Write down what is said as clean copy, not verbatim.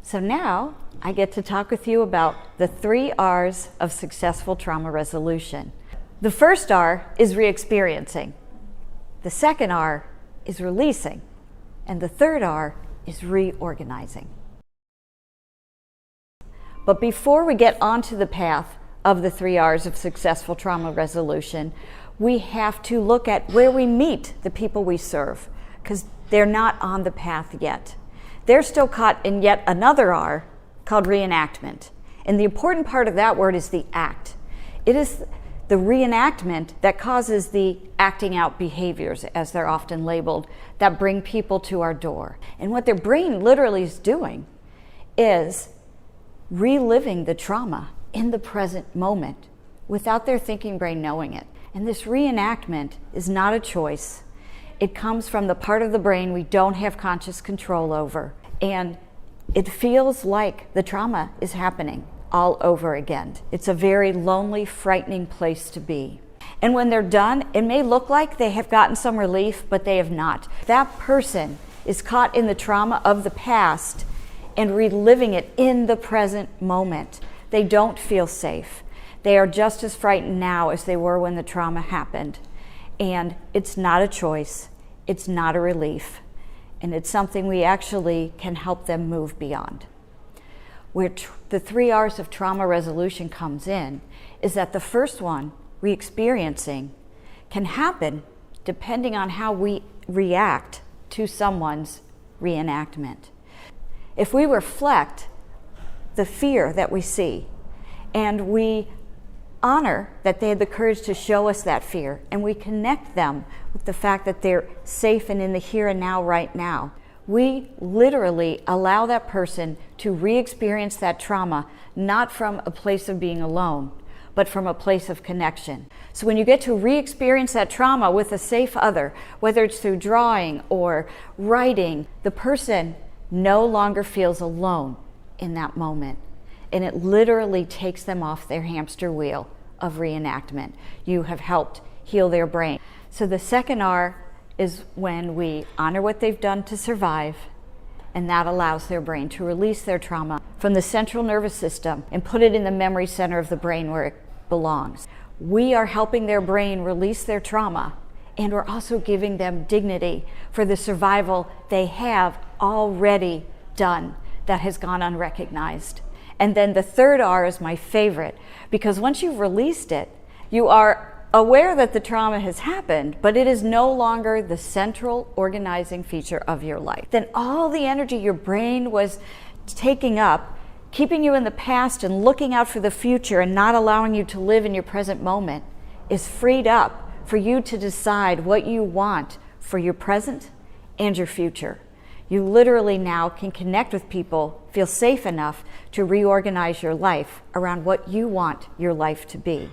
So now I get to talk with you about the 3 R's of successful trauma resolution. The first R is re-experiencing. The second R is releasing. And the third R is reorganizing. But before we get onto the path of the 3 R's of successful trauma resolution, we have to look at where we meet the people we serve, because they're not on the path yet. They're still caught in yet another R called reenactment. And the important part of that word is the act. It is the reenactment that causes the acting out behaviors, as they're often labeled, that bring people to our door. And what their brain literally is doing is reliving the trauma in the present moment without their thinking brain knowing it. And this reenactment is not a choice. It comes from the part of the brain we don't have conscious control over. And it feels like the trauma is happening all over again. It's a very lonely, frightening place to be. And when they're done, it may look like they have gotten some relief, but they have not. That person is caught in the trauma of the past and reliving it in the present moment. They don't feel safe. They are just as frightened now as they were when the trauma happened. And it's not a choice. It's not a relief. And it's something we actually can help them move beyond. Where the 3 R's of trauma resolution comes in is that the first one, re-experiencing, can happen depending on how we react to someone's reenactment. If we reflect the fear that we see and we honor that they had the courage to show us that fear, and we connect them with the fact that they're safe and in the here and now right now, we literally allow that person to re-experience that trauma, not from a place of being alone, but from a place of connection. So when you get to re-experience that trauma with a safe other, whether it's through drawing or writing, the person no longer feels alone in that moment. And it literally takes them off their hamster wheel of reenactment. You have helped heal their brain. So the second R is when we honor what they've done to survive, and that allows their brain to release their trauma from the central nervous system and put it in the memory center of the brain where it belongs. We are helping their brain release their trauma, and we're also giving them dignity for the survival they have already done that has gone unrecognized. And then the third R is my favorite, because once you've released it, you are aware that the trauma has happened, but it is no longer the central organizing feature of your life. Then all the energy your brain was taking up, keeping you in the past and looking out for the future and not allowing you to live in your present moment, is freed up for you to decide what you want for your present and your future. You literally now can connect with people, feel safe enough to reorganize your life around what you want your life to be.